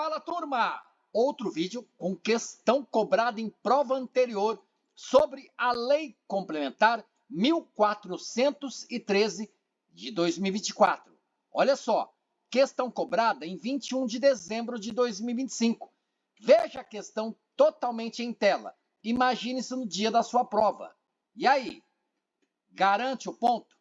Fala, turma! Outro vídeo com questão cobrada em prova anterior sobre a Lei Complementar 1413 de 2024. Olha só, questão cobrada em 21 de dezembro de 2025. Veja a questão totalmente em tela. Imagine-se no dia da sua prova. E aí? Garante o ponto?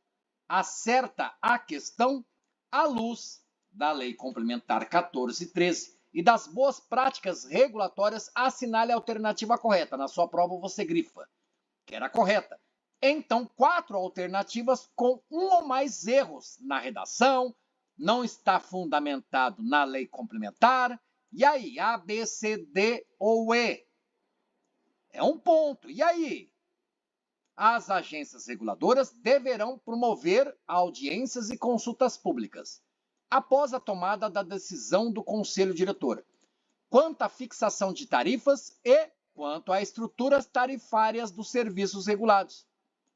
Acerta a questão à luz da Lei Complementar 1413 e das boas práticas regulatórias, assinale a alternativa correta. Na sua prova você grifa que era correta. Então, 4 alternativas com um ou mais erros na redação, não está fundamentado na lei complementar. E aí, A, B, C, D ou E? É um ponto. E aí? As agências reguladoras deverão promover audiências e consultas públicas após a tomada da decisão do Conselho Diretor, quanto à fixação de tarifas e quanto às estruturas tarifárias dos serviços regulados.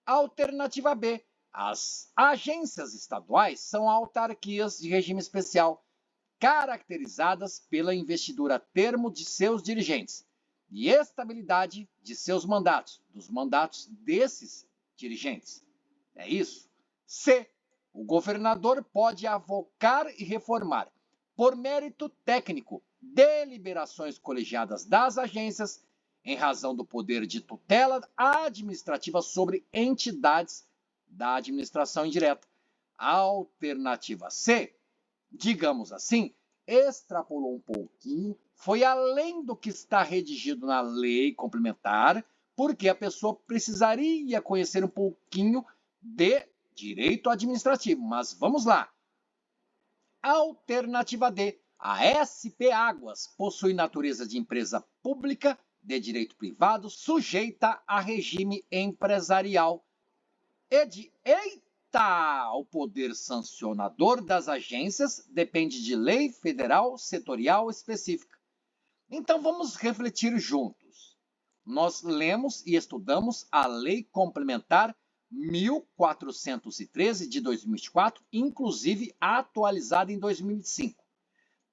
Alternativa B. As agências estaduais são autarquias de regime especial, caracterizadas pela investidura a termo de seus dirigentes e estabilidade de seus mandatos, dos mandatos desses dirigentes. É isso. C. O governador pode avocar e reformar, por mérito técnico, deliberações colegiadas das agências, em razão do poder de tutela administrativa sobre entidades da administração indireta. A alternativa C, digamos assim, extrapolou um pouquinho, foi além do que está redigido na lei complementar, porque a pessoa precisaria conhecer um pouquinho de direito administrativo. Mas vamos lá. Alternativa D. A SP Águas possui natureza de empresa pública de direito privado, sujeita a regime empresarial e de... Eita! O poder sancionador das agências depende de lei federal setorial específica. Então vamos refletir juntos. Nós lemos e estudamos a Lei Complementar 1413 de 2024, inclusive atualizada em 2005.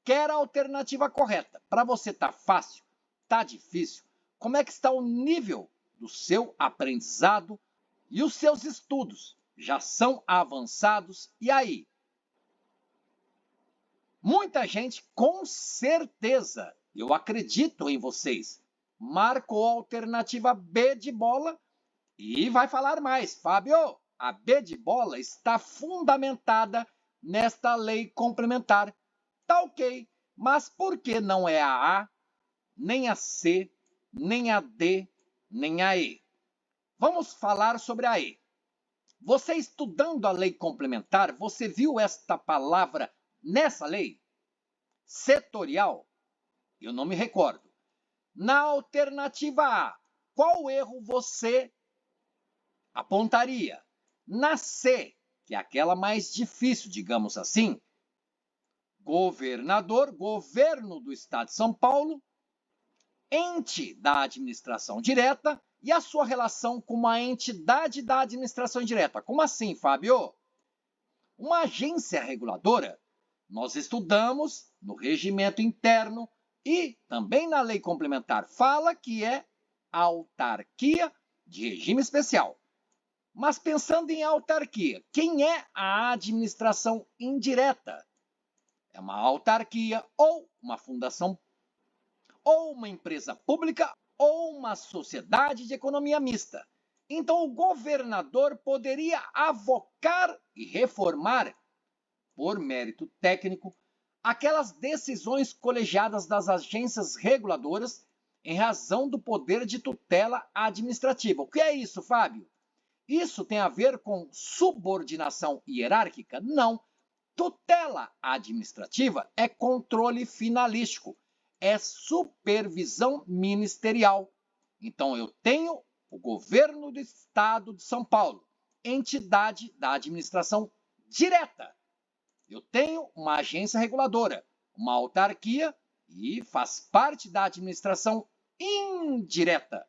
Quer a alternativa correta? Para você tá fácil? Tá difícil? Como é que está o nível do seu aprendizado e os seus estudos? Já são avançados? E aí? Muita gente, com certeza, eu acredito em vocês, marcou a alternativa B de bola e vai falar mais. Fábio, a B de bola está fundamentada nesta lei complementar. Tá ok, mas por que não é a, nem a C, nem a D, nem a E? Vamos falar sobre a E. Você estudando a lei complementar, você viu esta palavra nessa lei? Setorial? Eu não me recordo. Na alternativa A, qual erro você apontaria? Na C, que é aquela mais difícil, digamos assim, governador, governo do Estado de São Paulo, ente da administração direta e a sua relação com uma entidade da administração indireta. Como assim, Fábio? Uma agência reguladora, nós estudamos no regimento interno e também na lei complementar, fala que é autarquia de regime especial. Mas pensando em autarquia, quem é a administração indireta? É uma autarquia ou uma fundação ou uma empresa pública ou uma sociedade de economia mista. Então, o governador poderia avocar e reformar, por mérito técnico, aquelas decisões colegiadas das agências reguladoras em razão do poder de tutela administrativa. O que é isso, Fábio? Isso tem a ver com subordinação hierárquica? Não. Tutela administrativa é controle finalístico, é supervisão ministerial. Então, eu tenho o governo do Estado de São Paulo, entidade da administração direta. Eu tenho uma agência reguladora, uma autarquia e faz parte da administração indireta.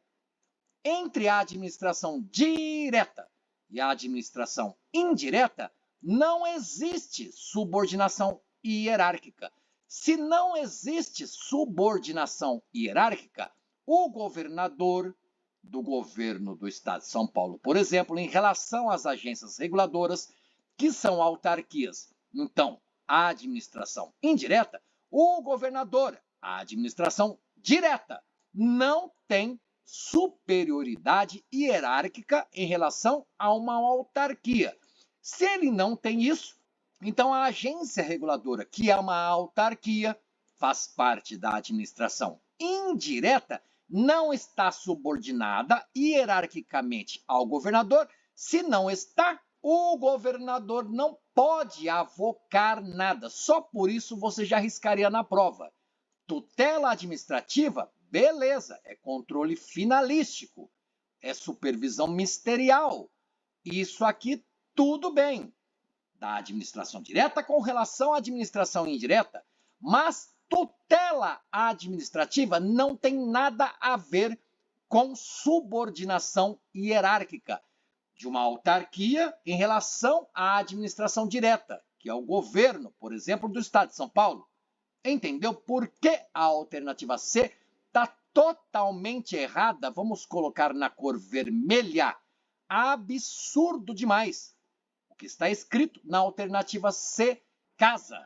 Entre a administração direta e a administração indireta, não existe subordinação hierárquica. Se não existe subordinação hierárquica, o governador do governo do Estado de São Paulo, por exemplo, em relação às agências reguladoras, que são autarquias, então, a administração indireta, o governador, a administração direta, não tem superioridade hierárquica em relação a uma autarquia. Se ele não tem isso, então a agência reguladora, que é uma autarquia, faz parte da administração indireta, não está subordinada hierarquicamente ao governador. Se não está, o governador não pode avocar nada. Só por isso você já arriscaria na prova. Tutela administrativa, beleza, é controle finalístico, é supervisão ministerial. Isso aqui tudo bem, da administração direta com relação à administração indireta, mas tutela administrativa não tem nada a ver com subordinação hierárquica de uma autarquia em relação à administração direta, que é o governo, por exemplo, do Estado de São Paulo. Entendeu por que a alternativa C está totalmente errada? Vamos colocar na cor vermelha. Absurdo demais. O que está escrito na alternativa C, casa.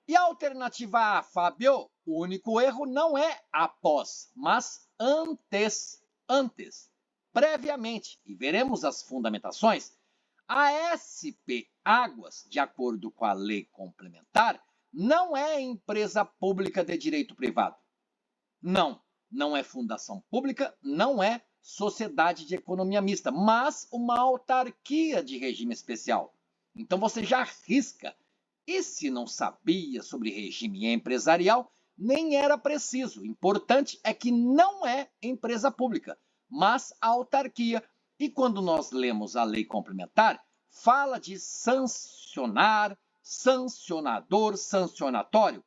E a alternativa A, Fábio, o único erro não é após, mas antes. Antes. Previamente. E veremos as fundamentações. A SP Águas, de acordo com a lei complementar, não é empresa pública de direito privado. Não é fundação pública, não é sociedade de economia mista, mas uma autarquia de regime especial. Então você já arrisca. E se não sabia sobre regime empresarial, nem era preciso. O importante é que não é empresa pública, mas autarquia. E quando nós lemos a lei complementar, fala de sancionar, sancionador, sancionatório.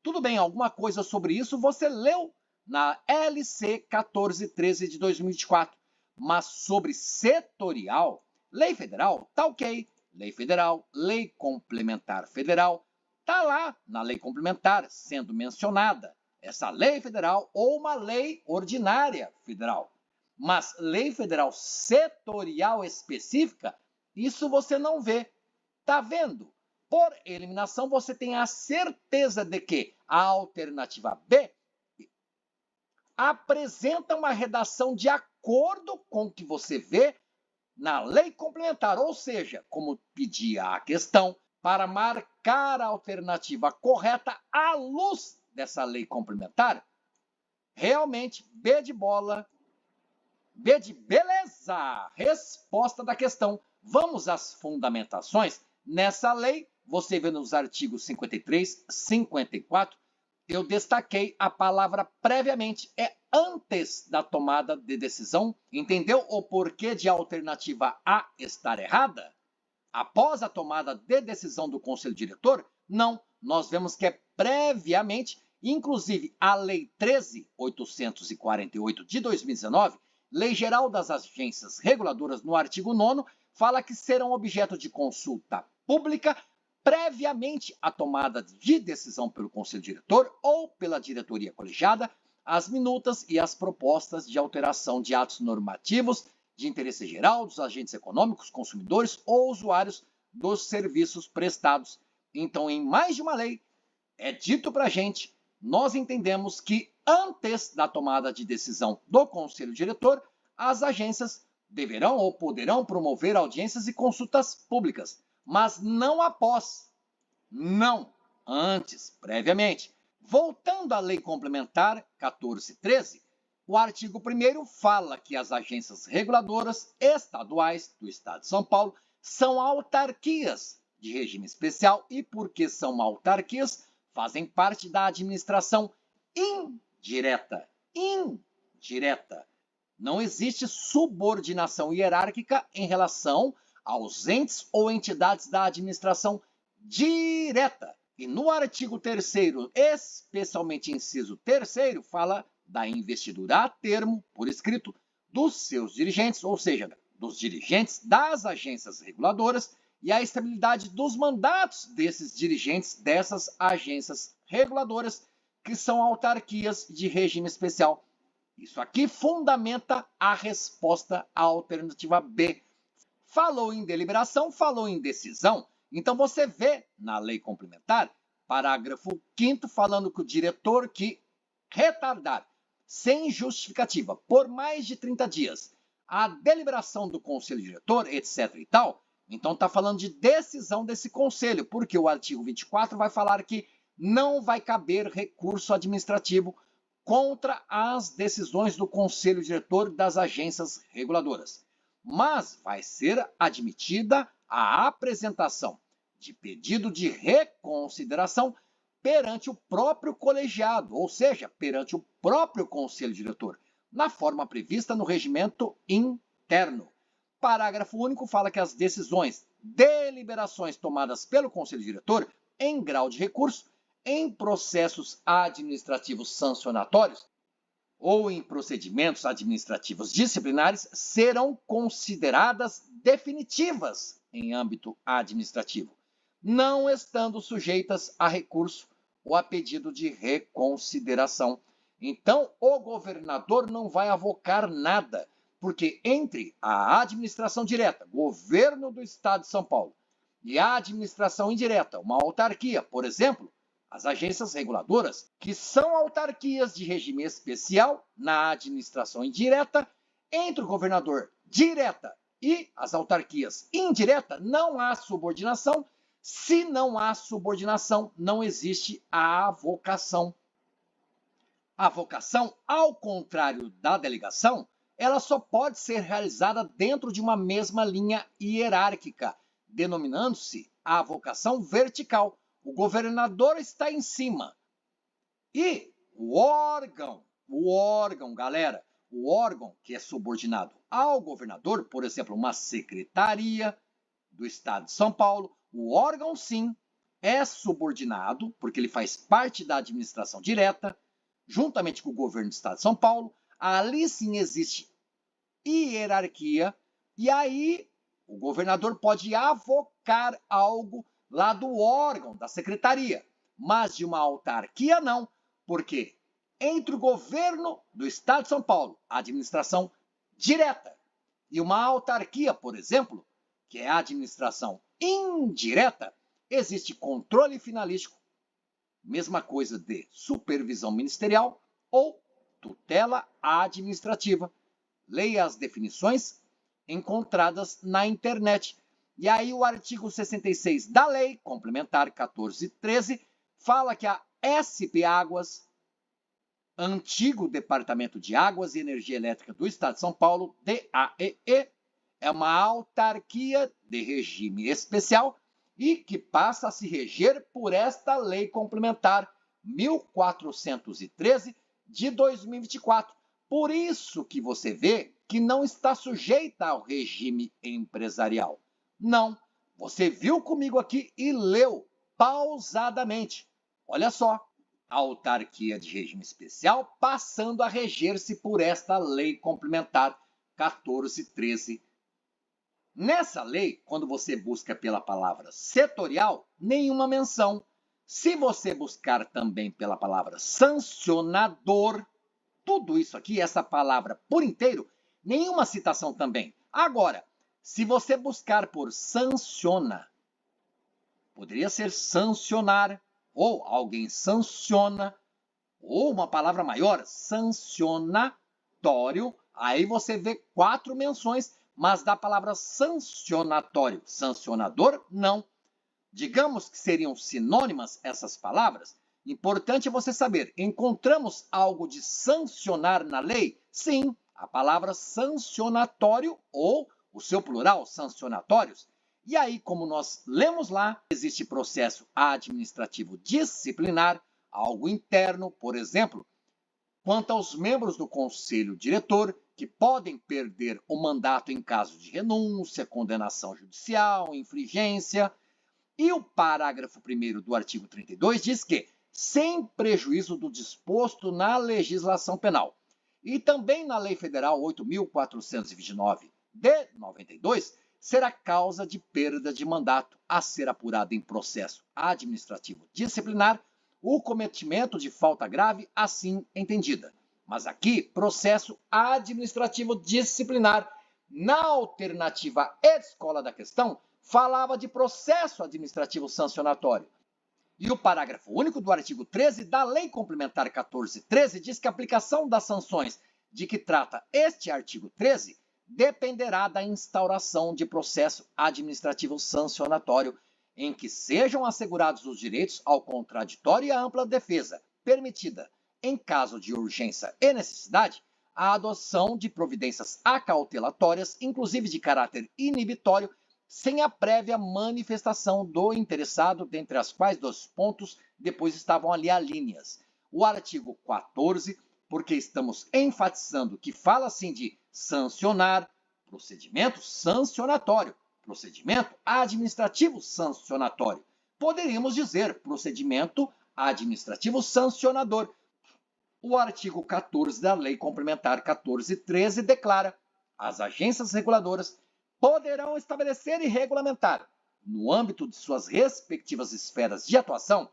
Tudo bem, alguma coisa sobre isso você leu na LC 1413 de 2024. Mas sobre setorial, lei federal, tá ok. Lei federal, lei complementar federal, tá lá na lei complementar sendo mencionada essa lei federal ou uma lei ordinária federal. Mas lei federal setorial específica, isso você não vê. Tá vendo? Por eliminação, você tem a certeza de que a alternativa B apresenta uma redação de acordo com o que você vê na lei complementar, ou seja, como pedia a questão, para marcar a alternativa correta à luz dessa lei complementar, realmente, B de bola, B de beleza, resposta da questão. Vamos às fundamentações. Nessa lei, você vê nos artigos 53, 54, eu destaquei a palavra previamente, é antes da tomada de decisão. Entendeu o porquê de a alternativa A estar errada? Após a tomada de decisão do Conselho Diretor? Não, nós vemos que é previamente, inclusive a Lei 13.848 de 2019, Lei Geral das Agências Reguladoras, no artigo 9º, fala que serão objeto de consulta pública previamente à tomada de decisão pelo Conselho Diretor ou pela diretoria colegiada, as minutas e as propostas de alteração de atos normativos de interesse geral dos agentes econômicos, consumidores ou usuários dos serviços prestados. Então, em mais de uma lei, é dito para a gente, nós entendemos que antes da tomada de decisão do Conselho Diretor, as agências deverão ou poderão promover audiências e consultas públicas, mas não após, não, antes, previamente. Voltando à Lei Complementar 1413, o artigo 1º fala que as agências reguladoras estaduais do Estado de São Paulo são autarquias de regime especial e, porque são autarquias, fazem parte da administração indireta. Indireta. Não existe subordinação hierárquica em relação aos entes ou entidades da administração direta. E no artigo 3º, especialmente inciso 3º, fala da investidura a termo, por escrito, dos seus dirigentes, ou seja, dos dirigentes das agências reguladoras, e a estabilidade dos mandatos desses dirigentes dessas agências reguladoras, que são autarquias de regime especial. Isso aqui fundamenta a resposta à alternativa B. Falou em deliberação, falou em decisão. Então você vê na lei complementar, parágrafo 5º, falando que o diretor que retardar, sem justificativa, por mais de 30 dias, a deliberação do conselho diretor, etc. e tal, então está falando de decisão desse conselho, porque o artigo 24 vai falar que não vai caber recurso administrativo contra as decisões do conselho diretor das agências reguladoras. Mas vai ser admitida a apresentação de pedido de reconsideração perante o próprio colegiado, ou seja, perante o próprio conselho diretor, na forma prevista no regimento interno. Parágrafo único fala que as decisões, deliberações tomadas pelo conselho diretor em grau de recurso, em processos administrativos sancionatórios ou em procedimentos administrativos disciplinares, serão consideradas definitivas em âmbito administrativo, não estando sujeitas a recurso ou a pedido de reconsideração. Então, o governador não vai avocar nada, porque entre a administração direta, governo do Estado de São Paulo, e a administração indireta, uma autarquia, por exemplo, as agências reguladoras, que são autarquias de regime especial na administração indireta, entre o governador direta e as autarquias indireta, não há subordinação. Se não há subordinação, não existe a avocação. A avocação, ao contrário da delegação, ela só pode ser realizada dentro de uma mesma linha hierárquica, denominando-se a avocação vertical. O governador está em cima. E o órgão, galera, o órgão que é subordinado ao governador, por exemplo, uma secretaria do Estado de São Paulo, o órgão, sim, é subordinado, porque ele faz parte da administração direta, juntamente com o governo do Estado de São Paulo. Ali, sim, existe hierarquia, e aí o governador pode avocar algo lá do órgão, da secretaria, mas de uma autarquia não, porque entre o governo do Estado de São Paulo, a administração direta, e uma autarquia, por exemplo, que é a administração indireta, existe controle finalístico, mesma coisa de supervisão ministerial ou tutela administrativa. Leia as definições encontradas na internet. E aí o artigo 66 da Lei Complementar 1413 fala que a SP Águas, antigo Departamento de Águas e Energia Elétrica do Estado de São Paulo, DAEE, é uma autarquia de regime especial e que passa a se reger por esta Lei Complementar 1413 de 2024. Por isso que você vê que não está sujeita ao regime empresarial. Não, você viu comigo aqui e leu pausadamente. Olha só, a autarquia de regime especial passando a reger-se por esta Lei Complementar 1413. Nessa lei, quando você busca pela palavra setorial, nenhuma menção. Se você buscar também pela palavra sancionador, tudo isso aqui, essa palavra por inteiro, nenhuma citação também. Agora, se você buscar por sanciona, poderia ser sancionar, ou alguém sanciona, ou uma palavra maior, sancionatório. Aí você vê 4 menções, mas da palavra sancionatório, sancionador, não. Digamos que seriam sinônimas essas palavras. Importante é você saber, encontramos algo de sancionar na lei? Sim, a palavra sancionatório ou o seu plural, sancionatórios. E aí, como nós lemos lá, existe processo administrativo disciplinar, algo interno, por exemplo, quanto aos membros do conselho diretor, que podem perder o mandato em caso de renúncia, condenação judicial, infringência. E o parágrafo 1º do artigo 32 diz que, sem prejuízo do disposto na legislação penal, e também na Lei Federal 8.429 de 92, será causa de perda de mandato a ser apurada em processo administrativo disciplinar o cometimento de falta grave assim entendida. Mas aqui, processo administrativo disciplinar. Na alternativa escola da questão, falava de processo administrativo sancionatório. E o parágrafo único do artigo 13 da Lei Complementar 1413 diz que a aplicação das sanções de que trata este artigo 13 dependerá da instauração de processo administrativo sancionatório em que sejam assegurados os direitos ao contraditório e à ampla defesa, permitida, em caso de urgência e necessidade, a adoção de providências acautelatórias, inclusive de caráter inibitório, sem a prévia manifestação do interessado, dentre as quais dos pontos depois estavam ali alíneas. O artigo 14, porque estamos enfatizando que fala assim de sancionar, procedimento sancionatório, procedimento administrativo sancionatório. Poderíamos dizer procedimento administrativo sancionador. O artigo 14 da Lei Complementar 1413 declara: as agências reguladoras poderão estabelecer e regulamentar, no âmbito de suas respectivas esferas de atuação,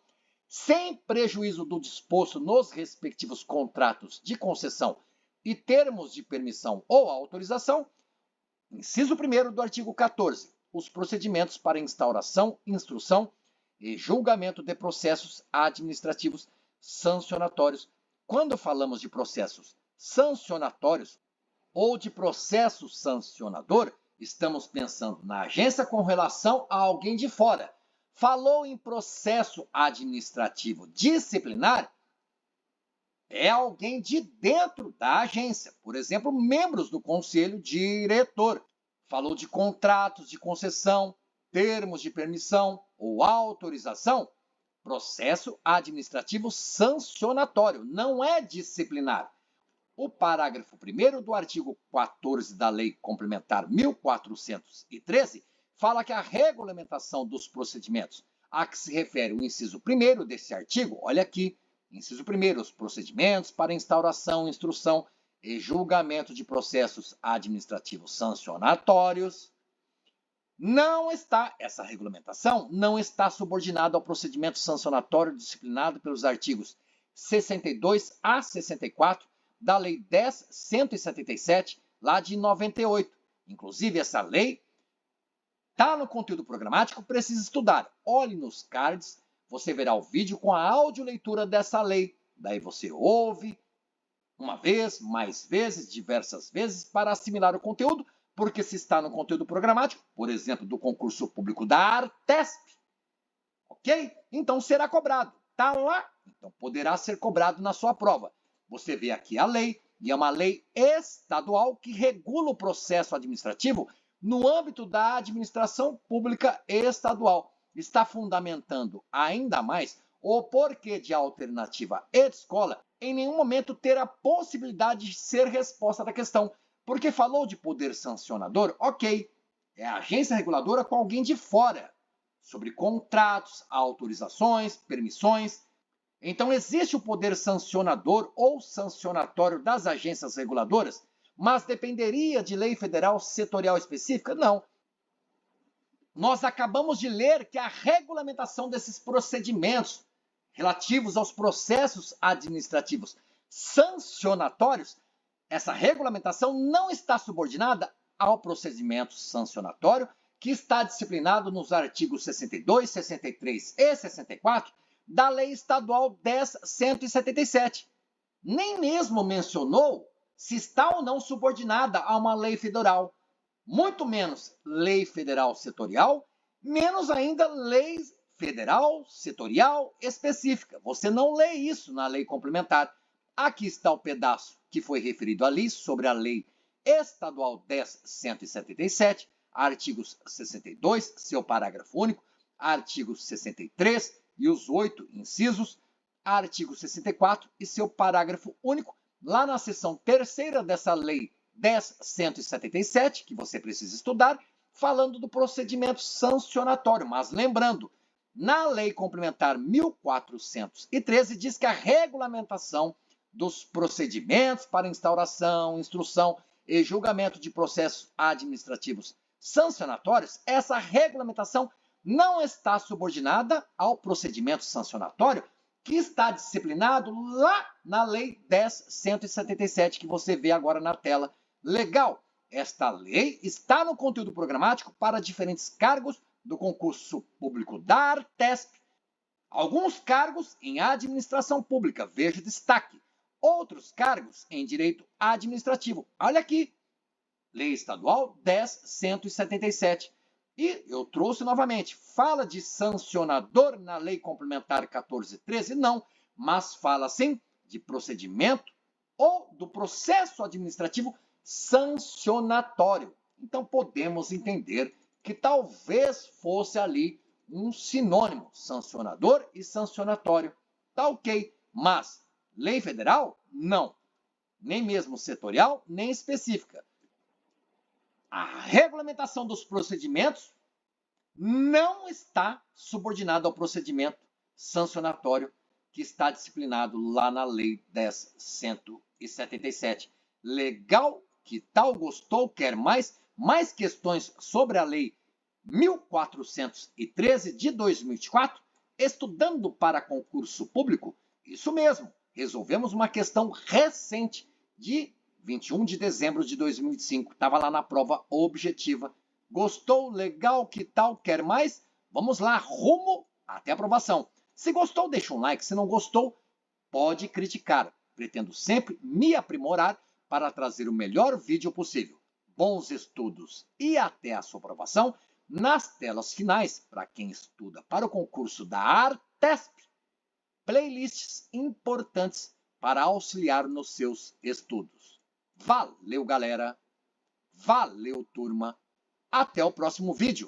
sem prejuízo do disposto nos respectivos contratos de concessão e termos de permissão ou autorização, inciso 1º do artigo 14, os procedimentos para instauração, instrução e julgamento de processos administrativos sancionatórios. Quando falamos de processos sancionatórios ou de processo sancionador, estamos pensando na agência com relação a alguém de fora. Falou em processo administrativo disciplinar, é alguém de dentro da agência, por exemplo, membros do conselho diretor. Falou de contratos de concessão, termos de permissão ou autorização, processo administrativo sancionatório, não é disciplinar. O parágrafo 1º do artigo 14 da Lei Complementar 1413 fala que a regulamentação dos procedimentos a que se refere o inciso 1º desse artigo, olha aqui, inciso 1º, os procedimentos para instauração, instrução e julgamento de processos administrativos sancionatórios, essa regulamentação não está subordinada ao procedimento sancionatório disciplinado pelos artigos 62 a 64 da Lei 10.177, lá de 98. Inclusive, essa lei está no conteúdo programático, precisa estudar. Olhe nos cards, você verá o vídeo com a audioleitura dessa lei. Daí você ouve uma vez, mais vezes, diversas vezes, para assimilar o conteúdo, porque se está no conteúdo programático, por exemplo, do concurso público da Artesp, ok? Então será cobrado. Está lá, então poderá ser cobrado na sua prova. Você vê aqui a lei, e é uma lei estadual que regula o processo administrativo no âmbito da administração pública estadual. Está fundamentando ainda mais o porquê de alternativa e de escola em nenhum momento ter a possibilidade de ser resposta da questão. Porque falou de poder sancionador, ok, é a agência reguladora com alguém de fora, sobre contratos, autorizações, permissões. Então, existe o poder sancionador ou sancionatório das agências reguladoras, mas dependeria de lei federal setorial específica? Não. Nós acabamos de ler que a regulamentação desses procedimentos relativos aos processos administrativos sancionatórios, essa regulamentação não está subordinada ao procedimento sancionatório, que está disciplinado nos artigos 62, 63 e 64 da Lei Estadual 10.177. Nem mesmo mencionou se está ou não subordinada a uma lei federal, muito menos lei federal setorial, menos ainda lei federal setorial específica. Você não lê isso na lei complementar. Aqui está o pedaço que foi referido ali sobre a Lei Estadual 10.177, artigos 62, seu parágrafo único, artigo 63 e os 8 incisos, artigo 64 e seu parágrafo único, lá na seção 3ª dessa Lei 10.177, que você precisa estudar, falando do procedimento sancionatório. Mas lembrando, na Lei Complementar 1413 diz que a regulamentação dos procedimentos para instauração, instrução e julgamento de processos administrativos sancionatórios, essa regulamentação não está subordinada ao procedimento sancionatório que está disciplinado lá na Lei 10.177, que você vê agora na tela. Legal! Esta lei está no conteúdo programático para diferentes cargos do concurso público da Artesp. Alguns cargos em administração pública, veja destaque. Outros cargos em direito administrativo. Olha aqui, Lei Estadual 10.177. E eu trouxe novamente, fala de sancionador na Lei Complementar 1413? Não, mas fala sim de procedimento ou do processo administrativo sancionatório. Então podemos entender que talvez fosse ali um sinônimo, sancionador e sancionatório. Tá ok, mas lei federal? Não. Nem mesmo setorial, nem específica. A regulamentação dos procedimentos não está subordinada ao procedimento sancionatório que está disciplinado lá na Lei 10.177. Legal? Que tal? Gostou? Quer mais? Mais questões sobre a Lei 1413 de 2024? Estudando para concurso público? Isso mesmo, resolvemos uma questão recente de 21 de dezembro de 2025. Estava lá na prova objetiva. Gostou? Legal? Que tal? Quer mais? Vamos lá, rumo até a aprovação. Se gostou, deixa um like. Se não gostou, pode criticar. Pretendo sempre me aprimorar para trazer o melhor vídeo possível. Bons estudos e até a sua aprovação. Nas telas finais, para quem estuda para o concurso da Artesp, playlists importantes para auxiliar nos seus estudos. Valeu, galera! Valeu, turma! Até o próximo vídeo!